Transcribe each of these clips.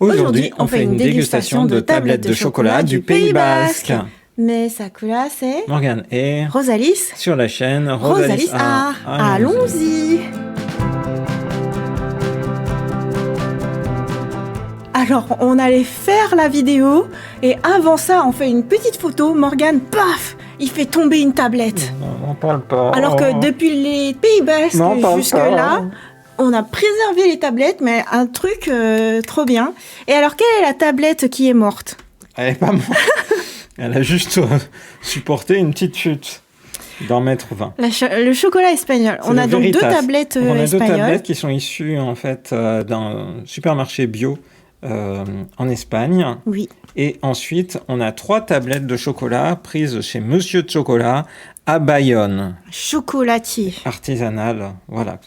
Aujourd'hui, on fait une dégustation de tablettes de chocolat du Pays Basque. Mais Sakura, c'est Morgane et Rosalis sur la chaîne Rosalis Art. Allons-y. Alors, on allait faire la vidéo et avant ça, on fait une petite photo. Morgane, paf, il fait tomber une tablette. Non, on parle pas. Alors que depuis les Pays Basques jusque-là, on a préservé les tablettes, mais un truc trop bien. Et alors, quelle est la tablette qui est morte? Elle est pas morte. Elle a juste supporté une petite chute d'1,20 m. Le chocolat espagnol. On a donc deux tablettes espagnoles. On a deux tablettes qui sont issues en fait d'un supermarché bio en Espagne. Oui. Et ensuite, on a 3 tablettes de chocolat prises chez Monsieur de Chocolat à Bayonne. Chocolatier. Artisanal, voilà.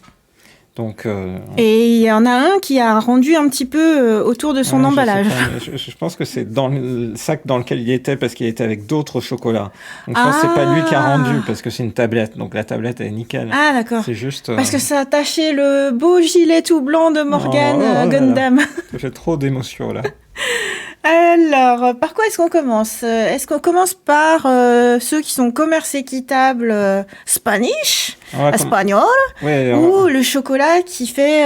Donc, et il y en a un qui a rendu un petit peu autour de son emballage. Je pense que c'est dans le sac dans lequel il était parce qu'il était avec d'autres chocolats. Donc je pense que c'est pas lui qui a rendu parce que c'est une tablette. Donc la tablette elle est nickel. Ah d'accord. C'est juste. Parce que ça a taché le beau gilet tout blanc de Morgane Gundam. Ça fait trop d'émotions là. Alors, par quoi est-ce qu'on commence? Est-ce qu'on commence par ceux qui sont commerce équitable Spanish, espagnol, ou le chocolat qui fait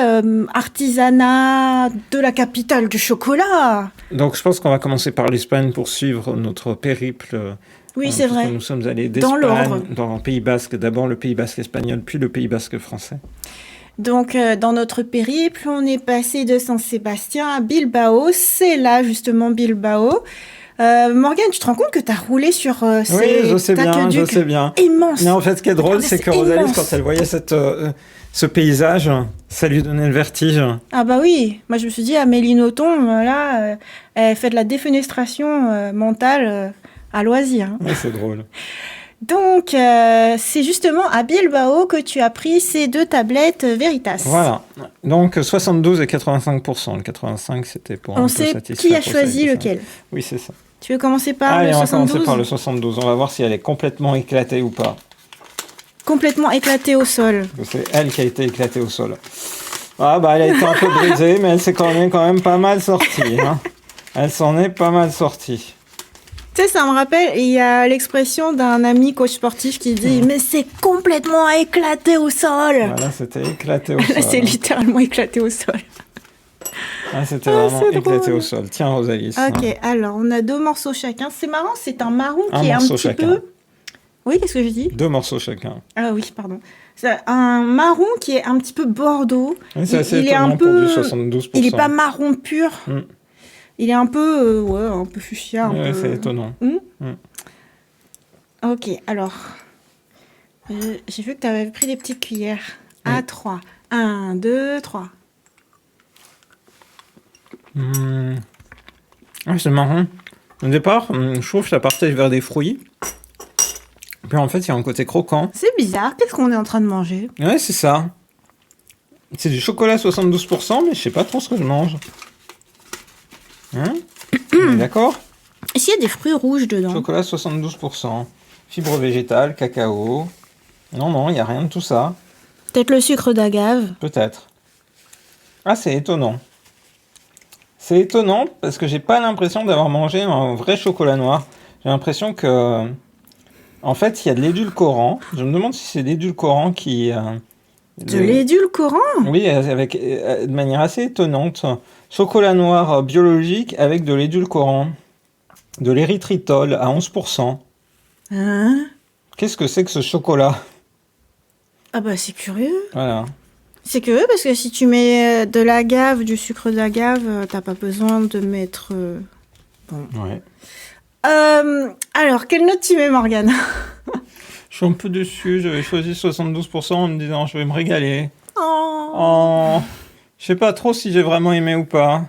artisanat de la capitale du chocolat? Donc je pense qu'on va commencer par l'Espagne pour suivre notre périple. Oui, c'est vrai. Nous sommes allés d'Espagne dans le Pays Basque, d'abord le Pays Basque espagnol, puis le Pays Basque français. Donc, dans notre périple, on est passé de San Sébastien à Bilbao. C'est là, justement, Bilbao. Morgane, tu te rends compte que tu as roulé sur ces oui, je sais bien. Immenses. Mais en fait, ce qui est drôle, c'est que Rosalie, quand elle voyait ce paysage, ça lui donnait le vertige. Ah bah oui. Moi, je me suis dit, Amélie Nothomb, là, elle fait de la défenestration mentale à loisir. Hein. Oui, c'est drôle. Donc, c'est justement à Bilbao que tu as pris ces 2 tablettes Veritas. Voilà. Donc, 72 et 85%. Le 85, c'était pour un peu satisfaire. On sait qui a choisi lequel. Oui, c'est ça. Tu veux commencer par on le 72? va commencer par le 72. On va voir si elle est complètement éclatée ou pas. Complètement éclatée au sol. C'est elle qui a été éclatée au sol. Ah, bah, elle a été un peu brisée, mais elle s'est quand même pas mal sortie. Hein. Elle s'en est pas mal sortie. Tu sais, ça me rappelle, il y a l'expression d'un ami coach sportif qui dit « Mais c'est complètement éclaté au sol !» Voilà, c'était éclaté au sol. Là, c'est littéralement éclaté au sol. Ah, c'était vraiment éclaté au sol. Tiens, Rosalie. Ok, alors, on a 2 morceaux chacun. C'est marrant, c'est un marron qui est un petit peu... Oui, qu'est-ce que je dis? 2 morceaux chacun. Ah oui, pardon. C'est un marron qui est un petit peu bordeaux. Oui, c'est assez étonnant pour du 72%. Il n'est pas marron pur. Il est un peu, un peu fuchsia. Oui, c'est étonnant. Ok, alors, j'ai vu que tu avais pris des petites cuillères. À 3. 1, 2, 3. C'est marrant. Au départ, je trouve que ça partait vers des fruits. Puis en fait, il y a un côté croquant. C'est bizarre, qu'est-ce qu'on est en train de manger? Ouais, c'est ça. C'est du chocolat 72%, mais je sais pas trop ce que je mange. Hein? D'accord? Est-ce qu'il y a des fruits rouges dedans? Chocolat 72%. Fibres végétales, cacao. Non, il n'y a rien de tout ça. Peut-être le sucre d'agave? Peut-être. Ah, c'est étonnant. C'est étonnant parce que j'ai pas l'impression d'avoir mangé un vrai chocolat noir. J'ai l'impression que... En fait, il y a de l'édulcorant. Je me demande si c'est l'édulcorant qui... De l'édulcorant? Oui, avec, de manière assez étonnante. Chocolat noir biologique avec de l'édulcorant. De l'érythritol à 11%. Hein? Qu'est-ce que c'est que ce chocolat? Ah bah c'est curieux. Voilà. C'est curieux parce que si tu mets de l'agave, du sucre d'agave, t'as pas besoin de mettre... Bon. Ouais. Alors, quelle note tu mets, Morgane? Je suis un peu déçu, j'avais choisi 72% en me disant je vais me régaler. Oh. Je sais pas trop si j'ai vraiment aimé ou pas.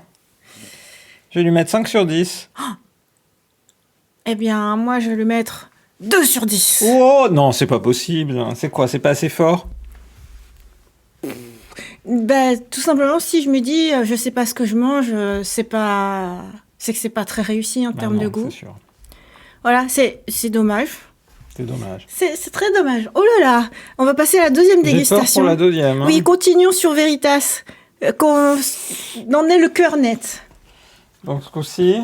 Je vais lui mettre 5 sur 10. Eh bien, moi, je vais lui mettre 2 sur 10. Oh non, c'est pas possible. C'est quoi, c'est pas assez fort? Bah, tout simplement, si je me dis, je sais pas ce que je mange, c'est que c'est pas très réussi en termes de goût. C'est sûr. Voilà, c'est dommage. C'est dommage. C'est très dommage. Oh là là, on va passer à la deuxième dégustation. J'ai peur pour la deuxième. Hein. Oui, continuons sur Veritas. Qu'on en ait le cœur net. Donc ce coup-ci,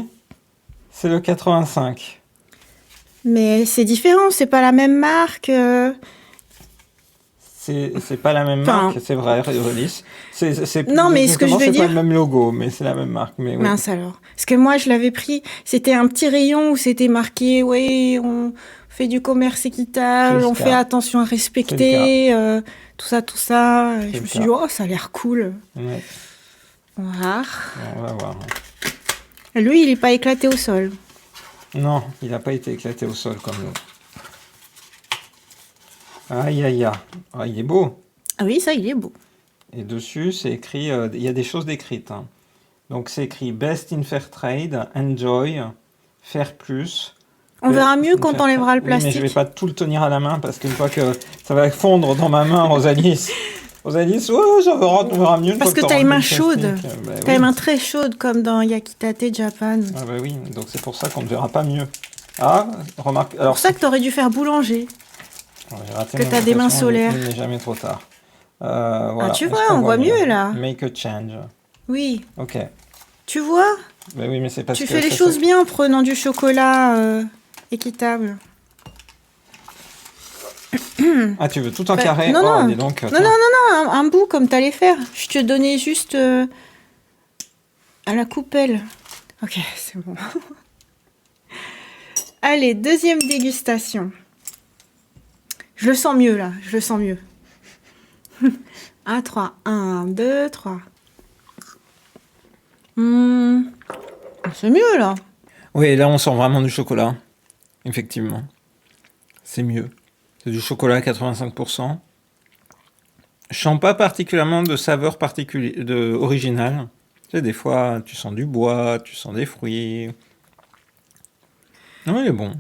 c'est le 85. Mais c'est différent, c'est pas la même marque. C'est pas la même marque, c'est vrai, Release. Non, mais ce que je veux dire... C'est pas dire... le même logo, mais c'est la même marque. Mais oui. Mince alors. Parce que moi, je l'avais pris, c'était un petit rayon où c'était marqué, oui, on fait du commerce équitable, on fait attention à respecter, tout ça, tout ça. Je me suis dit, oh, ça a l'air cool. Ouais. On va voir. On va voir. Lui, il n'est pas éclaté au sol. Non, il n'a pas été éclaté au sol comme l'autre. Aïe, aïe, aïe. Ah, il est beau. Ah oui, ça, il est beau. Et dessus, c'est écrit... il y a des choses décrites. Hein. Donc, c'est écrit Best in Fair Trade, Enjoy, Faire Plus. On verra mieux quand on enlèvera le plastique. Oui, mais je ne vais pas tout le tenir à la main parce qu'une fois que ça va fondre dans ma main, Rosalie... Rosalie, ouais, on verra mieux. Parce que tu as les mains chaudes. Tu as les mains très chaudes comme dans Yakitate Japan. Ah bah oui, donc c'est pour ça qu'on ne verra pas mieux. Ah, remarque... C'est pour ça que tu aurais dû faire boulanger. Que tu as des mains solaires. Il n'est jamais trop tard. Voilà. Ah, tu vois, on voit mieux là. Make a change. Oui. Ok. Tu vois? Bah oui, mais c'est parce que... Tu fais les choses bien en prenant du chocolat équitable. Ah, tu veux tout en carré? Non, non. Dis donc, non, un bout comme t'allais faire. Je te donnais juste à la coupelle. Ok, c'est bon. Allez, deuxième dégustation. Je le sens mieux là, je le sens mieux. 1, 3, 1, 2, 3. C'est mieux là. Oui, là on sent vraiment du chocolat. Effectivement. C'est mieux. C'est du chocolat à 85%. Je sens pas particulièrement de saveur originale. Tu sais, des fois, tu sens du bois, tu sens des fruits. Non, il est bon.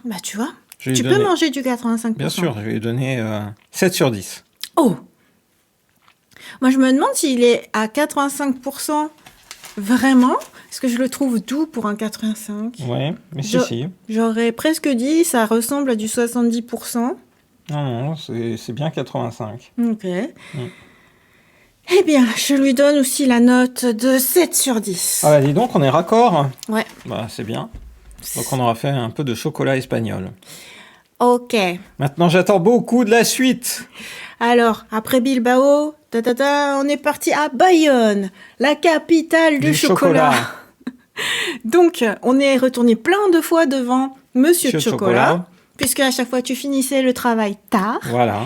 Bah, tu vois, tu peux manger du 85%. Bien sûr, je vais lui donner 7 sur 10. Oh! Moi, je me demande s'il est à 85% vraiment, parce que je le trouve doux pour un 85. Ouais, mais si. J'aurais presque dit, ça ressemble à du 70%. Non, c'est bien 85. Ok. Eh bien, je lui donne aussi la note de 7 sur 10. Ah bah dis donc, on est raccord. Ouais. Bah c'est bien. Donc on aura fait un peu de chocolat espagnol. Ok. Maintenant, j'attends beaucoup de la suite. Alors, après Bilbao, on est parti à Bayonne, la capitale du chocolat. Donc, on est retourné plein de fois devant Monsieur de Chocolat, puisque à chaque fois, tu finissais le travail tard. Voilà.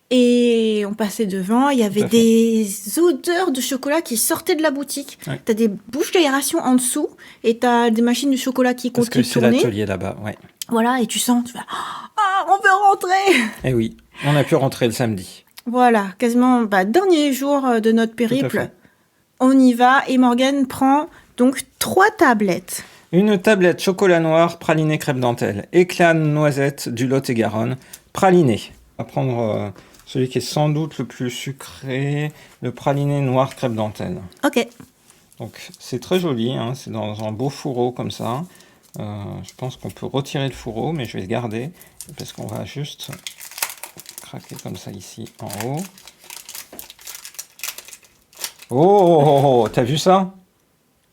Et on passait devant, il y avait des odeurs de chocolat qui sortaient de la boutique. Ouais. Tu as des bouches d'aération en dessous et tu as des machines de chocolat qui continuent de tourner. Parce que c'est l'atelier là-bas, ouais. Voilà, et tu sens, tu fais « Ah, on veut rentrer !» Eh oui, on a pu rentrer le samedi. Voilà, quasiment dernier jour de notre périple. On y va et Morgane prend donc 3 tablettes. Une tablette chocolat noir, praliné crêpe dentelle, éclat noisette du Lot-et-Garonne, praliné. On va prendre celui qui est sans doute le plus sucré, le praliné noir crêpe dentelle. Ok. Donc c'est très joli, hein, c'est dans un beau fourreau comme ça. Je pense qu'on peut retirer le fourreau, mais je vais le garder parce qu'on va juste craquer comme ça ici en haut. Oh, t'as vu ça?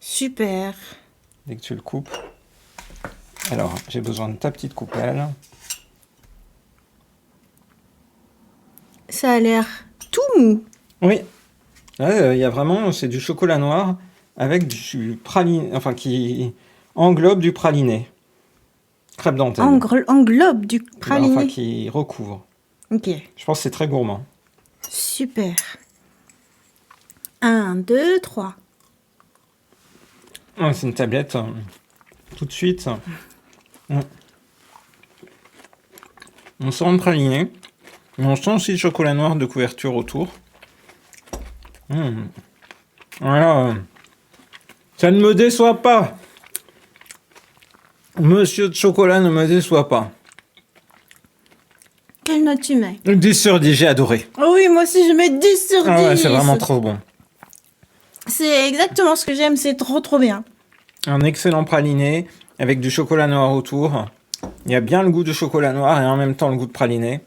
Super. Dès que tu le coupes. Alors, j'ai besoin de ta petite coupelle. Ça a l'air tout mou. Oui. Là, il y a vraiment, c'est du chocolat noir avec du praliné, enfin qui englobe du praliné. Crêpe dentelle. Englobe du praliné. Enfin, qui recouvre. Ok. Je pense que c'est très gourmand. Super. 1, 2, 3. C'est une tablette. Tout de suite. On sent le praliné. Mais on sent aussi le chocolat noir de couverture autour. Voilà. Ça ne me déçoit pas. Monsieur de chocolat ne me déçoit pas. Quelle note tu mets? 10 sur 10, j'ai adoré. Oh oui, moi aussi je mets 10 sur 10. Ah ouais, c'est vraiment trop bon. C'est exactement ce que j'aime, c'est trop bien. Un excellent praliné avec du chocolat noir autour. Il y a bien le goût de chocolat noir et en même temps le goût de praliné.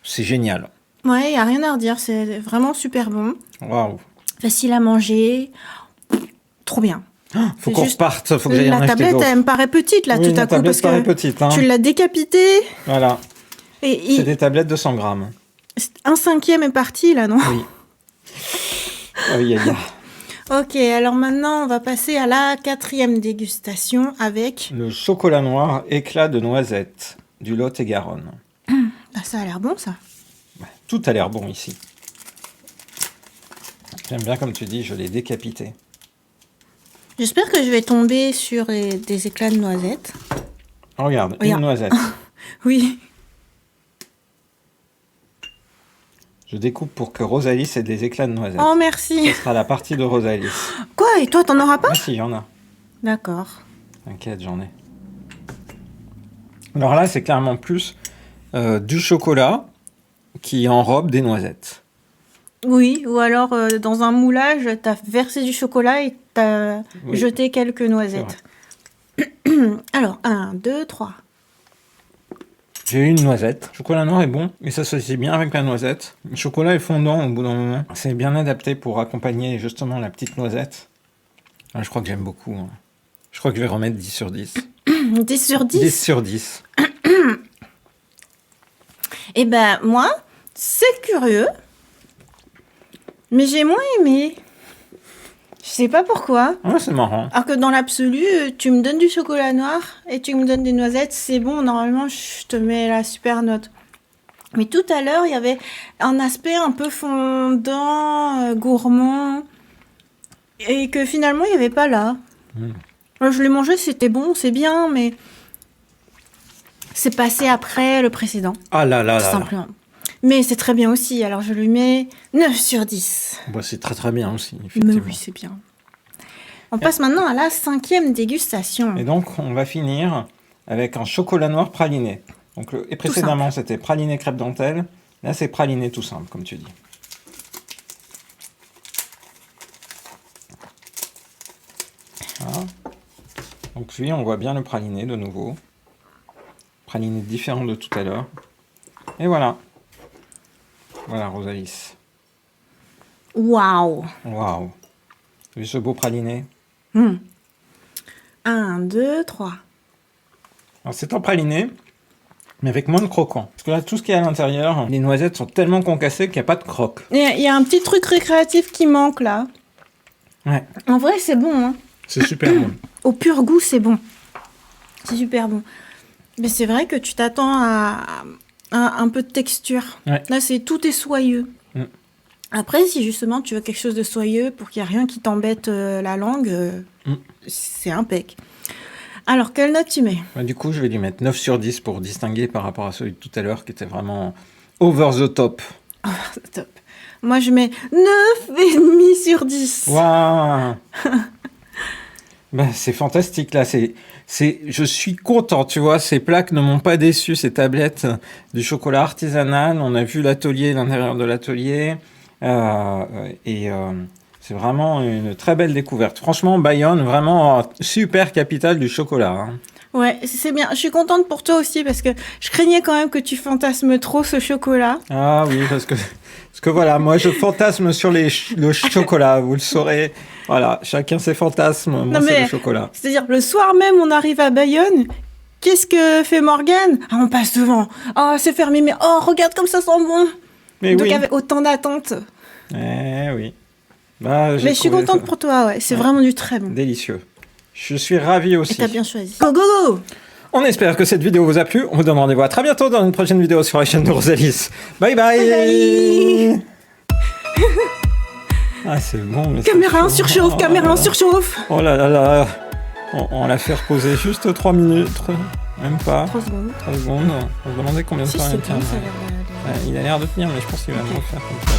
C'est génial. Ouais, il n'y a rien à redire, c'est vraiment super bon. Waouh. Facile à manger. Trop bien. Faut qu'on reparte, faut que j'aille en acheter d'autres. La tablette, elle me paraît petite, là, tout à coup, parce que petite, hein. Tu l'as décapitée. Voilà. C'est des tablettes de 100 grammes. Un cinquième est parti, là, non? Oui. Aïe, aïe, aïe. Ok, alors maintenant, on va passer à la 4e dégustation avec... Le chocolat noir éclat de noisette du Lot-et-Garonne. Ah, ça a l'air bon, ça. Tout a l'air bon ici. J'aime bien, comme tu dis, je l'ai décapité. J'espère que je vais tomber sur des éclats de noisettes. Regarde, une noisette. Oui. Je découpe pour que Rosalis ait des éclats de noisettes. Oh, merci. Ce sera la partie de Rosalis. Quoi? Et toi, t'en auras pas? Ah si, il y en a. D'accord. T'inquiète, j'en ai. Alors là, c'est clairement plus du chocolat qui enrobe des noisettes. Oui, ou alors dans un moulage, t'as versé du chocolat et t'as jeté quelques noisettes. Alors, 1, 2, 3. J'ai eu une noisette. Le chocolat noir est bon et ça s'associe bien avec la noisette. Le chocolat est fondant au bout d'un moment. C'est bien adapté pour accompagner justement la petite noisette. Ah, je crois que j'aime beaucoup. Hein. Je crois que je vais remettre 10 sur 10. 10 sur 10 10 sur 10. Eh ben, moi, c'est curieux. Mais j'ai moins aimé. Je sais pas pourquoi. Ouais, c'est marrant. Alors que dans l'absolu, tu me donnes du chocolat noir et tu me donnes des noisettes, c'est bon, normalement, je te mets la super note. Mais tout à l'heure, il y avait un aspect un peu fondant, gourmand, et que finalement, il n'y avait pas là. Alors, je l'ai mangé, c'était bon, c'est bien, mais c'est passé après le précédent. Ah là là là. Simplement. Mais c'est très bien aussi, alors je lui mets 9 sur 10. Bah, c'est très très bien aussi, effectivement. Mais oui, c'est bien. On passe maintenant à la 5e dégustation. Et donc, on va finir avec un chocolat noir praliné. Donc, et précédemment, c'était praliné crêpe dentelle. Là, c'est praliné tout simple, comme tu dis. Voilà. Donc, lui, on voit bien le praliné de nouveau. Praliné différent de tout à l'heure. Et voilà. Voilà, Rosalis. Waouh! Waouh! Tu as vu ce beau praliné? 1, 2, 3. Alors, c'est un praliné, mais avec moins de croquant. Parce que là, tout ce qui est à l'intérieur, les noisettes sont tellement concassées qu'il n'y a pas de croque. Il y a un petit truc récréatif qui manque, là. Ouais. En vrai, c'est bon, hein. C'est super bon. Au pur goût, c'est bon. C'est super bon. Mais c'est vrai que tu t'attends à un peu de texture. Ouais. Là, tout est soyeux. Après, si justement tu veux quelque chose de soyeux pour qu'il n'y ait rien qui t'embête la langue, c'est impec. Alors, quelle note tu mets? Bah, du coup, je vais lui mettre 9 sur 10 pour distinguer par rapport à celui de tout à l'heure qui était vraiment over the top. Over the top. Moi, je mets 9,5 sur 10. Waouh. Bah, c'est fantastique, là. Je suis content, tu vois. Ces plaques ne m'ont pas déçu, ces tablettes du chocolat artisanal. On a vu l'atelier, l'intérieur de l'atelier. C'est vraiment une très belle découverte. Franchement, Bayonne, vraiment super capitale du chocolat. Hein. Ouais, c'est bien. Je suis contente pour toi aussi parce que je craignais quand même que tu fantasmes trop ce chocolat. Ah oui, parce que voilà, moi je fantasme sur le chocolat, vous le saurez. Voilà, chacun ses fantasmes. Moi, c'est le chocolat. C'est-à-dire, le soir même, on arrive à Bayonne. Qu'est-ce que fait Morgane? Ah, on passe devant. Oh, c'est fermé, mais oh, regarde comme ça sent bon. Mais donc, oui. avec autant d'attente. Eh oui. Bah, mais je suis contente pour toi, ouais. C'est vraiment du très bon. Délicieux. Je suis ravi aussi. Et t'as bien choisi. Go, go, go! On espère que cette vidéo vous a plu. On vous donne rendez-vous à très bientôt dans une prochaine vidéo sur la chaîne de Rosalis. Bye bye! Bye bye. Ah, c'est bon. Mais caméra en surchauffe, caméra en surchauffe! Oh là là là! On l'a fait reposer juste 3 minutes. Même pas. 3 secondes. 3 secondes. On se demandait combien de temps il tient. Il a l'air de tenir, mais je pense qu'il va me refaire comme ça.